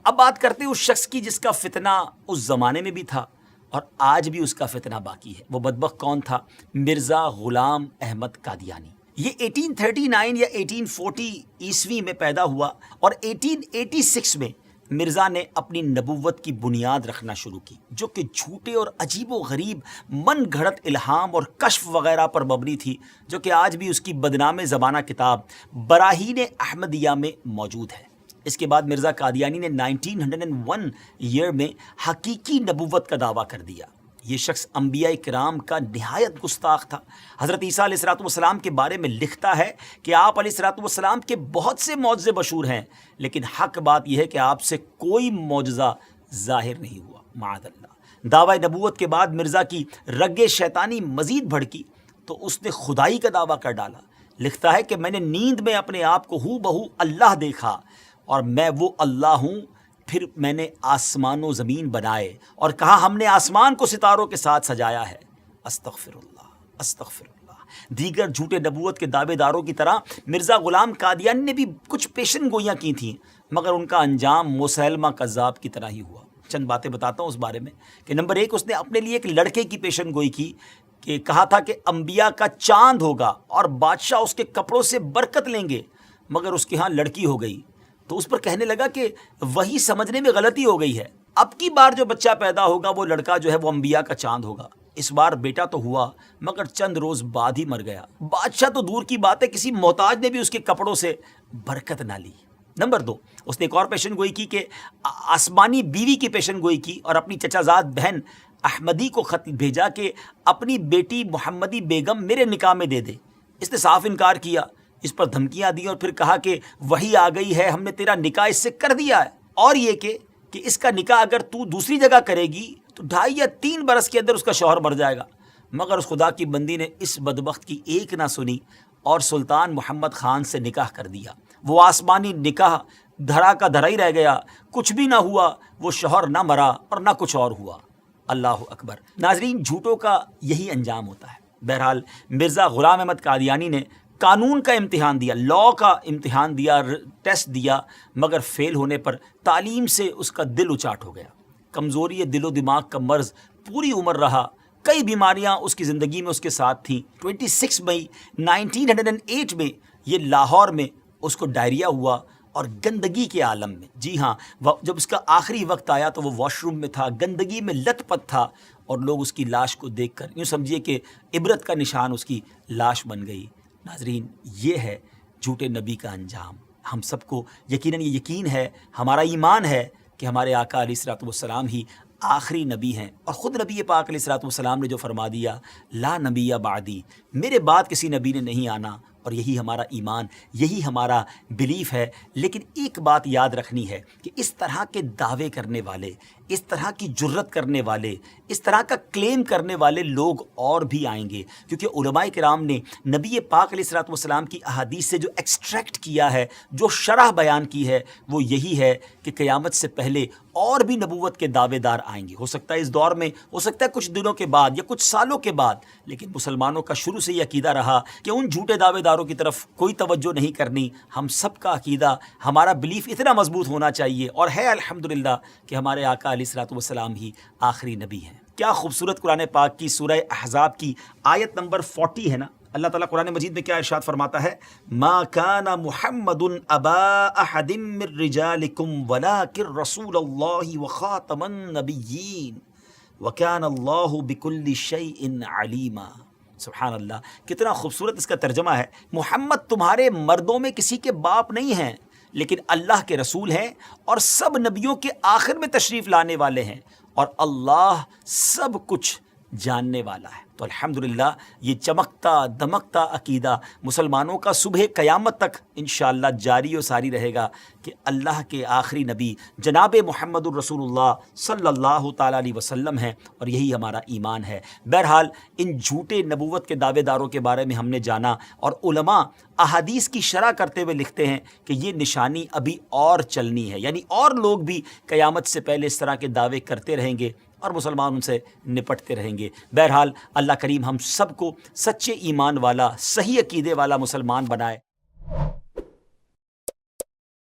اب بات کرتے ہیں اس شخص کی جس کا فتنہ اس زمانے میں بھی تھا اور آج بھی اس کا فتنہ باقی ہے۔ وہ بدبخت کون تھا؟ مرزا غلام احمد قادیانی۔ یہ 1839 یا 1840 عیسوی میں پیدا ہوا اور 1886 میں مرزا نے اپنی نبوت کی بنیاد رکھنا شروع کی، جو کہ جھوٹے اور عجیب و غریب من گھڑت الہام اور کشف وغیرہ پر مبنی تھی، جو کہ آج بھی اس کی بدنام زمانہ کتاب براہین احمدیہ میں موجود ہے۔ اس کے بعد مرزا قادیانی نے 1901 ایئر میں حقیقی نبوت کا دعویٰ کر دیا۔ یہ شخص انبیاء کرام کا نہایت گستاخ تھا۔ حضرت عیسیٰ علیہ السلام کے بارے میں لکھتا ہے کہ آپ علیہ السلام کے بہت سے معجزے مشہور ہیں، لیکن حق بات یہ ہے کہ آپ سے کوئی معجزہ ظاہر نہیں ہوا، معاذ اللہ۔ دعوی نبوت کے بعد مرزا کی رگ شیطانی مزید بھڑکی تو اس نے خدائی کا دعویٰ کر ڈالا۔ لکھتا ہے کہ میں نے نیند میں اپنے آپ کو ہو بہو اللہ دیکھا اور میں وہ اللہ ہوں۔ پھر میں نے آسمان و زمین بنائے اور کہا ہم نے آسمان کو ستاروں کے ساتھ سجایا ہے۔ استغفر اللہ، استغفر اللہ۔ دیگر جھوٹے نبوت کے دعوے داروں کی طرح مرزا غلام قادیانی نے بھی کچھ پیشن گوئیاں کی تھیں، مگر ان کا انجام مسیلمہ کذاب کی طرح ہی ہوا۔ چند باتیں بتاتا ہوں اس بارے میں کہ نمبر 1، اس نے اپنے لیے ایک لڑکے کی پیشن گوئی کی کہ کہا تھا کہ انبیاء کا چاند ہوگا اور بادشاہ اس کے کپڑوں سے برکت لیں گے، مگر اس کے ہاں لڑکی ہو گئی تو اس پر کہنے لگا کہ وہی سمجھنے میں غلطی ہو گئی ہے، اب کی بار جو بچہ پیدا ہوگا وہ لڑکا جو ہے وہ انبیاء کا چاند ہوگا۔ اس بار بیٹا تو ہوا مگر چند روز بعد ہی مر گیا۔ بادشاہ تو دور کی بات ہے، کسی محتاج نے بھی اس کے کپڑوں سے برکت نہ لی۔ نمبر 2، اس نے ایک اور پیشن گوئی کی کہ آسمانی بیوی کی پیشن گوئی کی اور اپنی چچا زاد بہن احمدی کو خط بھیجا کہ اپنی بیٹی محمدی بیگم میرے نکاح میں دے دے۔ اس نے صاف انکار کیا، اس پر دھمکیاں دی اور پھر کہا کہ وہی آ گئی ہے، ہم نے تیرا نکاح اس سے کر دیا ہے، اور یہ کہ اس کا نکاح اگر تو دوسری جگہ کرے گی تو 2.5 یا 3 برس کے اندر اس کا شوہر مر جائے گا۔ مگر اس خدا کی بندی نے اس بدبخت کی ایک نہ سنی اور سلطان محمد خان سے نکاح کر دیا۔ وہ آسمانی نکاح دھرا کا دھرا ہی رہ گیا، کچھ بھی نہ ہوا، وہ شوہر نہ مرا اور نہ کچھ اور ہوا۔ اللہ اکبر۔ ناظرین، جھوٹوں کا یہی انجام ہوتا ہے۔ بہرحال مرزا غلام احمد قادیانی نے قانون کا امتحان دیا، لاء کا امتحان دیا، ٹیسٹ دیا، مگر فیل ہونے پر تعلیم سے اس کا دل اچاٹ ہو گیا۔ کمزوری دل و دماغ کا مرض پوری عمر رہا، کئی بیماریاں اس کی زندگی میں اس کے ساتھ تھیں۔ 26 مئی 1908 میں یہ لاہور میں اس کو ڈائریا ہوا اور گندگی کے عالم میں، جی ہاں، جب اس کا آخری وقت آیا تو وہ واش روم میں تھا، گندگی میں لت پت تھا اور لوگ اس کی لاش کو دیکھ کر یوں سمجھیے کہ عبرت کا نشان اس کی لاش بن گئی۔ ناظرین، یہ ہے جھوٹے نبی کا انجام۔ ہم سب کو یقیناً یہ یقین ہے، ہمارا ایمان ہے کہ ہمارے آقا علیہ السلام ہی آخری نبی ہیں، اور خود نبی پاک علیہ السلام نے جو فرما دیا، لا نبی بعدی، میرے بعد کسی نبی نے نہیں آنا، اور یہی ہمارا ایمان، یہی ہمارا بلیف ہے۔ لیکن ایک بات یاد رکھنی ہے کہ اس طرح کے دعوے کرنے والے، اس طرح کی جرت کرنے والے، اس طرح کا کلیم کرنے والے لوگ اور بھی آئیں گے، کیونکہ علماء کرام نے نبی پاک علیہ السلام کی احادیث سے جو ایکسٹریکٹ کیا ہے، جو شرح بیان کی ہے، وہ یہی ہے کہ قیامت سے پہلے اور بھی نبوت کے دعوے دار آئیں گے۔ ہو سکتا ہے اس دور میں، ہو سکتا ہے کچھ دنوں کے بعد یا کچھ سالوں کے بعد، لیکن مسلمانوں کا شروع سے یہ عقیدہ رہا کہ ان جھوٹے دعوے داروں کی طرف کوئی توجہ نہیں کرنی۔ ہم سب کا عقیدہ، ہمارا بلیف اتنا مضبوط ہونا چاہیے، اور ہے الحمدللہ کہ ہمارے آقا علیہ السلام ہی آخری نبی ہیں۔ کیا خوبصورت قرآن پاک کی سورہ احزاب کی آیت نمبر 40 ہے نا، اللہ تعالیٰ قرآن مجید میں کیا ارشاد فرماتا ہے؟ ما کان محمد ابا احد من رجالکم ولکن رسول اللہ وخاتم النبیین وکان اللہ بکل شیء علیما۔ سبحان اللہ، کتنا خوبصورت اس کا ترجمہ ہے۔ محمد تمہارے مردوں میں کسی کے باپ نہیں ہیں، لیکن اللہ کے رسول ہیں اور سب نبیوں کے آخر میں تشریف لانے والے ہیں، اور اللہ سب کچھ جاننے والا ہے۔ تو الحمدللہ یہ چمکتا دمکتا عقیدہ مسلمانوں کا صبح قیامت تک انشاءاللہ جاری و ساری رہے گا کہ اللہ کے آخری نبی جناب محمد الرسول اللہ صلی اللہ تعالیٰ علیہ وسلم ہیں، اور یہی ہمارا ایمان ہے۔ بہرحال ان جھوٹے نبوت کے دعوے داروں کے بارے میں ہم نے جانا، اور علماء احادیث کی شرح کرتے ہوئے لکھتے ہیں کہ یہ نشانی ابھی اور چلنی ہے، یعنی اور لوگ بھی قیامت سے پہلے اس طرح کے دعوے کرتے رہیں گے اور مسلمان ان سے نپٹتے رہیں گے۔ بہرحال اللہ کریم ہم سب کو سچے ایمان والا، صحیح عقیدے والا مسلمان بنائے۔